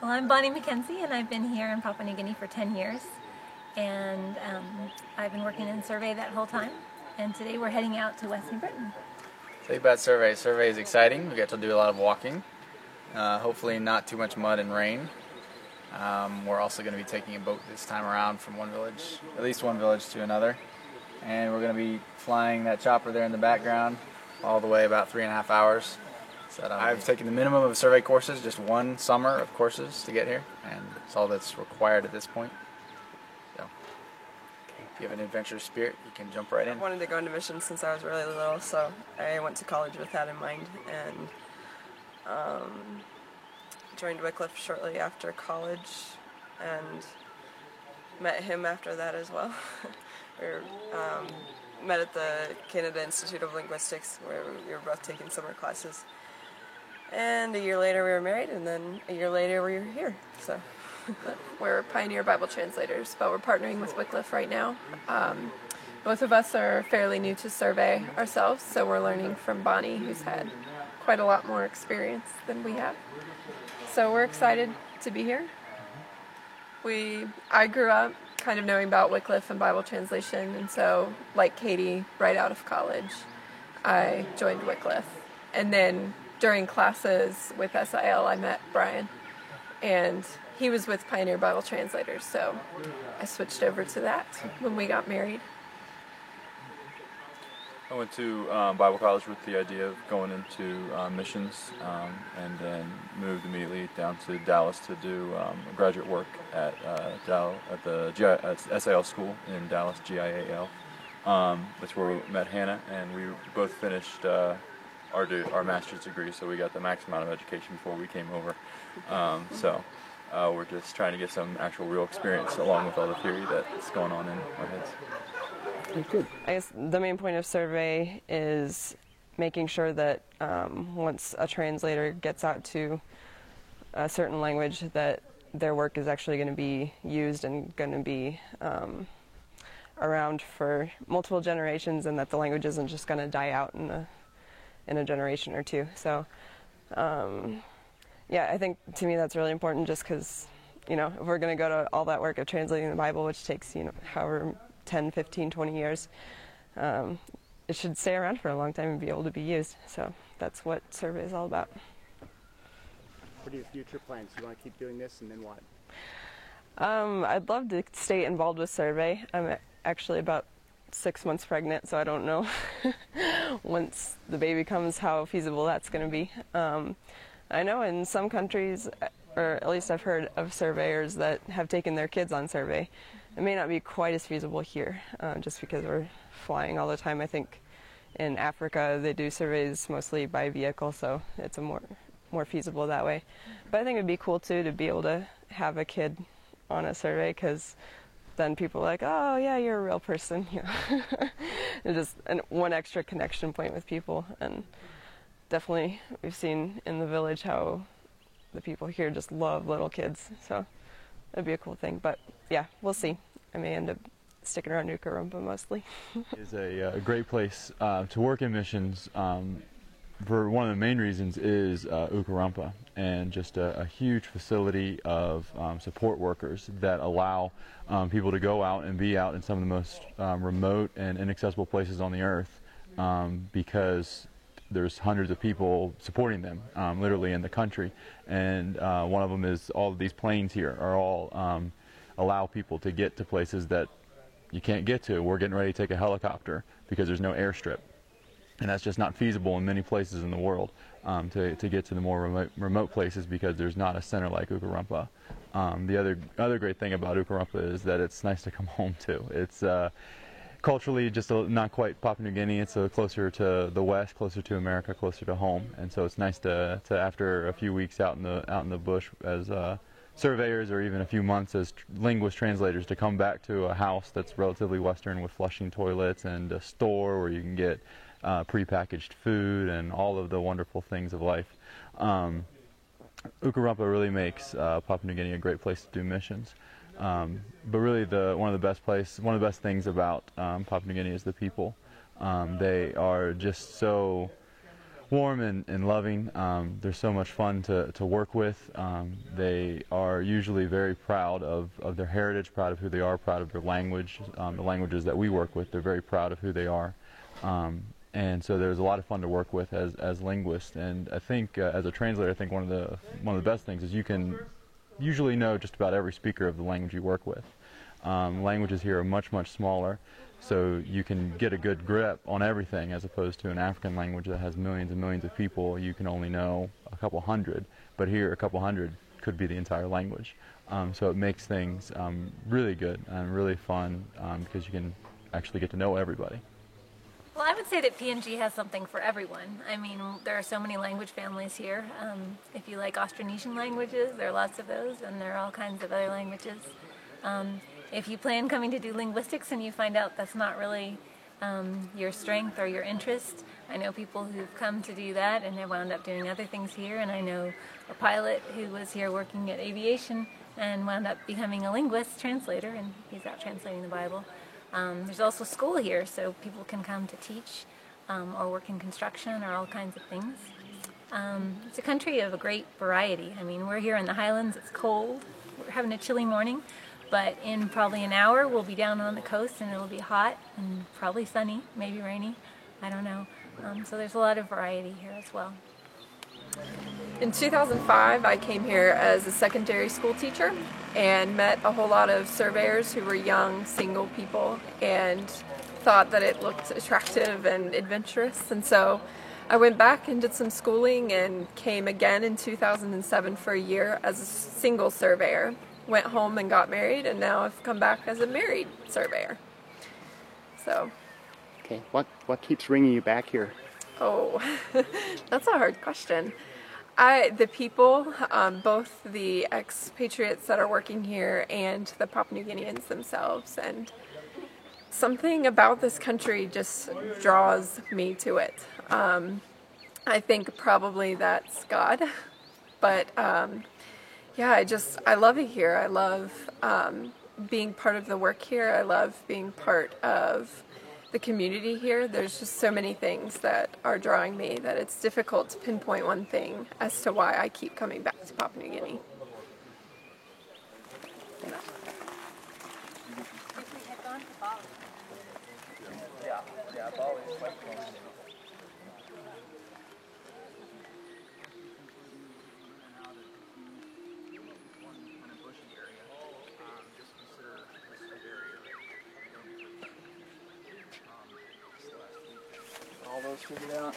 Well, I'm Bonnie McKenzie, and I've been here in Papua New Guinea for 10 years. And I've been working in survey that whole time. And today we're heading out to West New Britain. Tell you about survey. Survey is exciting. We get to do a lot of walking. Hopefully not too much mud and rain. We're also going to be taking a boat this time around from one village, at least one village to another. And we're going to be flying that chopper there in the background all the way about 3.5 hours. So I've taken the minimum of survey courses, just one summer of courses to get here, and it's all that's required at this point. So if you have an adventurous spirit, you can jump right in. I wanted to go into missions since I was really little, so I went to college with that in mind, and joined Wycliffe shortly after college, and met him after that as well. We met at the Canada Institute of Linguistics, where we were both taking summer classes. And a year later we were married, and then a year later we were here. So we're Pioneer Bible translators, but we're partnering with Wycliffe right now. Both of us are fairly new to survey ourselves, so we're learning from Bonnie, who's had quite a lot more experience than we have. So we're excited to be here. I grew up kind of knowing about Wycliffe and Bible translation, and so, like Katie, right out of college, I joined Wycliffe. And then during classes with SIL, I met Brian, and he was with Pioneer Bible Translators, so I switched over to that when we got married. I went to Bible college with the idea of going into missions, and then moved immediately down to Dallas to do graduate work at the SIL school in Dallas, GIAL. That's where we met Hannah, and we both finished our master's degree, so we got the max amount of education before we came over. So we're just trying to get some actual real experience along with all the theory that's going on in our heads. Good. I guess the main point of survey is making sure that once a translator gets out to a certain language, that their work is actually going to be used and going to be around for multiple generations, and that the language isn't just going to die out in a generation or two. So yeah, I think to me that's really important, just because, if we're going to go to all that work of translating the Bible, which takes, however 10, 15, 20 years, it should stay around for a long time and be able to be used. So that's what survey is all about. What are your future plans? You want to keep doing this, and then what? I'd love to stay involved with survey. I'm actually about 6 months pregnant, so I don't know once the baby comes how feasible that's going to be. I know in some countries, or at least I've heard of surveyors that have taken their kids on survey. It may not be quite as feasible here, just because we're flying all the time. I think in Africa they do surveys mostly by vehicle, so it's more feasible that way. But I think it'd be cool too to be able to have a kid on a survey, because then people are like, oh yeah, you're a real person. It's just one extra connection point with people. And definitely we've seen in the village how the people here just love little kids, so it'd be a cool thing. But yeah, we'll see. I may end up sticking around Ukarumpa mostly. It's a great place to work in missions. For one of the main reasons is Ukarumpa, and just a huge facility of support workers that allow people to go out and be out in some of the most remote and inaccessible places on the earth, because there's hundreds of people supporting them, literally in the country. And one of them is all of these planes here are all allow people to get to places that you can't get to. We're getting ready to take a helicopter because there's no airstrip. And that's just not feasible in many places in the world, to get to the more remote places, because there's not a center like Ukarumpa. The other great thing about Ukarumpa is that it's nice to come home to. It's culturally just not quite Papua New Guinea. It's closer to the West, closer to America, closer to home. And so it's nice to after a few weeks out in the bush as surveyors, or even a few months as linguist translators, to come back to a house that's relatively Western with flushing toilets and a store where you can get prepackaged food and all of the wonderful things of life. Ukarumpa really makes Papua New Guinea a great place to do missions. But really, one of the best things about Papua New Guinea is the people. They are just so warm and loving. They're so much fun to work with. They are usually very proud of their heritage, proud of who they are, proud of their language. The languages that we work with, they're very proud of who they are. And so there's a lot of fun to work with as linguists. And I think as a translator, I think one of the best things is you can usually know just about every speaker of the language you work with. Languages here are much smaller, so you can get a good grip on everything, as opposed to an African language that has millions and millions of people. You can only know a couple hundred, but here a couple hundred could be the entire language. So it makes things really good and really fun because you can actually get to know everybody. Well, I would say that PNG has something for everyone. I mean, there are so many language families here. If you like Austronesian languages, there are lots of those, and there are all kinds of other languages. If you plan coming to do linguistics and you find out that's not really your strength or your interest, I know people who've come to do that and have wound up doing other things here, and I know a pilot who was here working at aviation and wound up becoming a linguist translator, and he's out translating the Bible. There's also school here, so people can come to teach or work in construction or all kinds of things. It's a country of a great variety. I mean, we're here in the highlands, it's cold, we're having a chilly morning, but in probably an hour we'll be down on the coast and it'll be hot and probably sunny, maybe rainy, I don't know. So there's a lot of variety here as well. In 2005, I came here as a secondary school teacher and met a whole lot of surveyors who were young, single people, and thought that it looked attractive and adventurous. And so I went back and did some schooling and came again in 2007 for a year as a single surveyor. Went home and got married, and now I've come back as a married surveyor. So. Okay, what keeps bringing you back here? Oh, that's a hard question. The people, both the expatriates that are working here and the Papua New Guineans themselves, and something about this country just draws me to it. I think probably that's God, but yeah, I love it here. I love being part of the work here. I love being part of the community here. There's just so many things that are drawing me that it's difficult to pinpoint one thing as to why I keep coming back to Papua New Guinea. Yeah, Bali is quite close. All those figured out.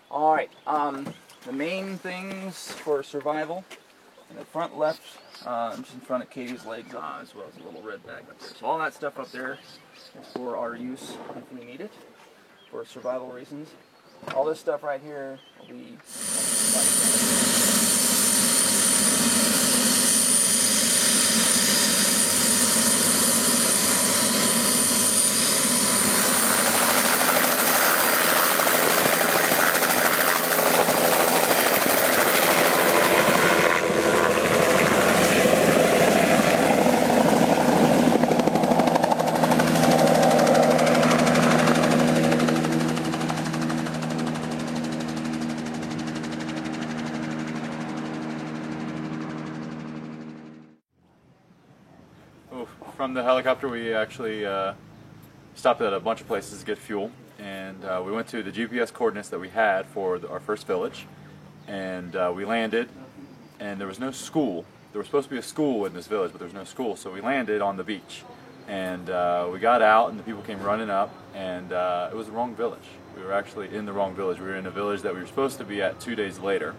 All right. The main things for survival in the front left, just in front of Katie's legs, as well as a little red bag up there. So all that stuff up there is for our use if we need it, for survival reasons. All this stuff right here will be. From the helicopter, we actually stopped at a bunch of places to get fuel, and we went to the GPS coordinates that we had for our first village, and we landed, and there was no school. There was supposed to be a school in this village, but there was no school, so we landed on the beach, and we got out, and the people came running up, and it was the wrong village. We were actually in the wrong village. We were in a village that we were supposed to be at 2 days later.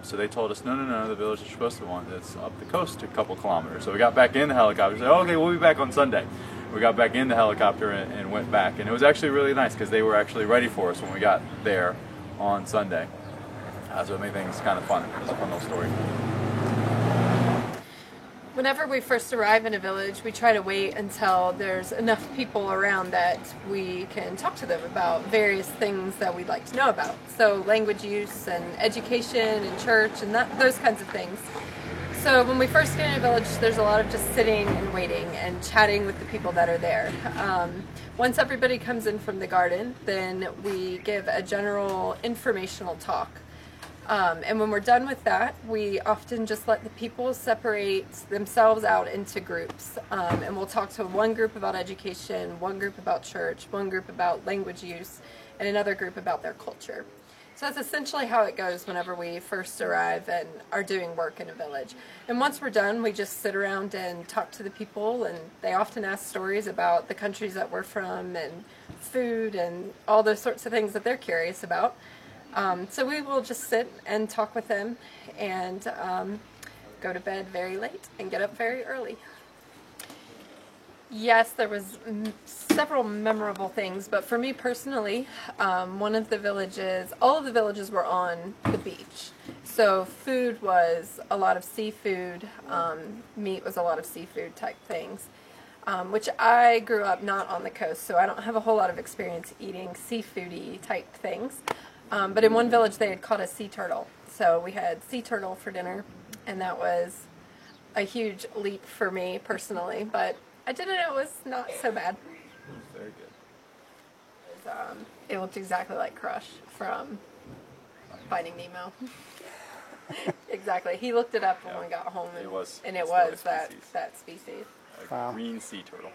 So they told us, no, the village you're supposed to want is up the coast a couple kilometers. So we got back in the helicopter. Said, okay, we'll be back on Sunday. We got back in the helicopter and went back. And it was actually really nice because they were actually ready for us when we got there on Sunday. So it made things kind of fun. It was a fun little story. Whenever we first arrive in a village, we try to wait until there's enough people around that we can talk to them about various things that we'd like to know about. So language use and education and church and those kinds of things. So when we first get in a village, there's a lot of just sitting and waiting and chatting with the people that are there. Once everybody comes in from the garden, then we give a general informational talk. And when we're done with that, we often just let the people separate themselves out into groups. And we'll talk to one group about education, one group about church, one group about language use, and another group about their culture. So that's essentially how it goes whenever we first arrive and are doing work in a village. And once we're done, we just sit around and talk to the people, and they often ask stories about the countries that we're from and food and all those sorts of things that they're curious about. So we will just sit and talk with them and go to bed very late and get up very early. Yes, there was several memorable things, but for me personally, one of the villages, all of the villages were on the beach. So food was a lot of seafood, meat was a lot of seafood type things, which I grew up not on the coast, so I don't have a whole lot of experience eating seafoody type things. But in one village they had caught a sea turtle, so we had sea turtle for dinner, and that was a huge leap for me personally, but I did it. It was not so bad. Very good. It looked exactly like Crush from Finding Nemo. Exactly. He looked it up when we got home, and it was that species. A green sea turtle.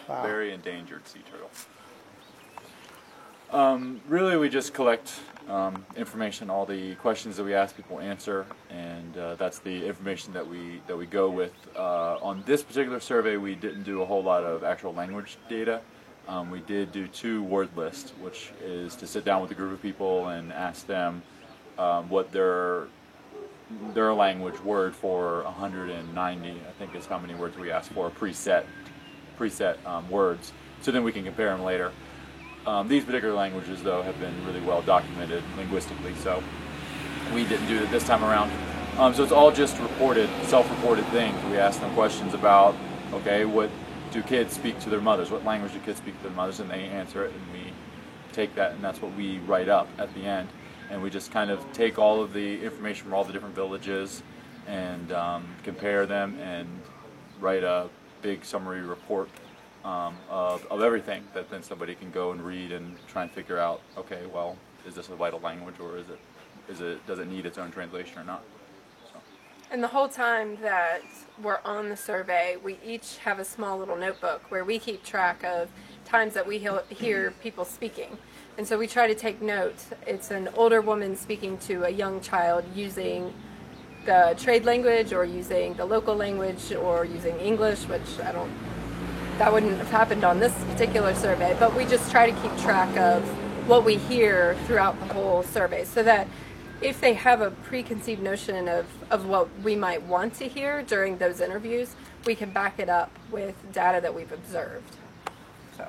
Wow. Very endangered sea turtle. Really, we just collect information, all the questions that we ask people answer, and that's the information that we go with. On this particular survey, we didn't do a whole lot of actual language data. We did do 2 word lists, which is to sit down with a group of people and ask them what their language word for 190, I think is how many words we asked for, preset words, so then we can compare them later. These particular languages, though, have been really well documented linguistically, so we didn't do it this time around. So it's all just reported, self-reported things. We ask them questions about, okay, what do kids speak to their mothers? What language do kids speak to their mothers? And they answer it, and we take that, and that's what we write up at the end. And we just kind of take all of the information from all the different villages and compare them and write a big summary report of everything that then somebody can go and read and try and figure out, okay, well, is this a vital language, or does it need its own translation or not? So. And the whole time that we're on the survey, we each have a small little notebook where we keep track of times that we hear people speaking. And so we try to take notes. It's an older woman speaking to a young child using the trade language or using the local language or using English, which that wouldn't have happened on this particular survey, but we just try to keep track of what we hear throughout the whole survey so that if they have a preconceived notion of what we might want to hear during those interviews, we can back it up with data that we've observed. So.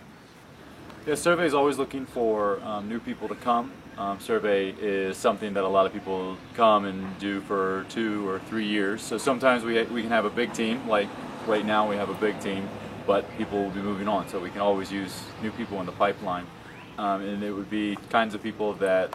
Yeah, survey is always looking for new people to come. Survey is something that a lot of people come and do for 2 or 3 years. So sometimes we can have a big team, like right now we have a big team, but people will be moving on, so we can always use new people in the pipeline. And it would be kinds of people that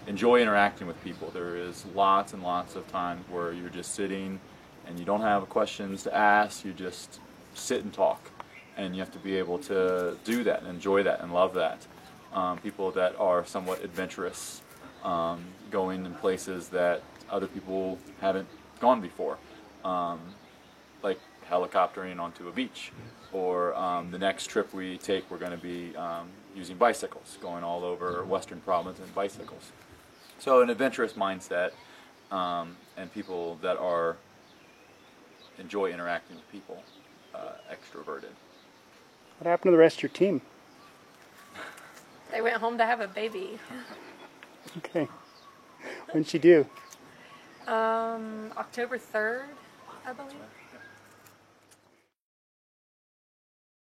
enjoy interacting with people. There is lots and lots of times where you're just sitting and you don't have questions to ask, you just sit and talk. And you have to be able to do that and enjoy that and love that. People that are somewhat adventurous, going in places that other people haven't gone before. Like helicoptering onto a beach, or the next trip we take, we're going to be using bicycles, going all over Western Province in bicycles. So an adventurous mindset, and people that enjoy interacting with people, extroverted. What happened to the rest of your team? They went home to have a baby. Okay. When did she do? October 3rd, I believe.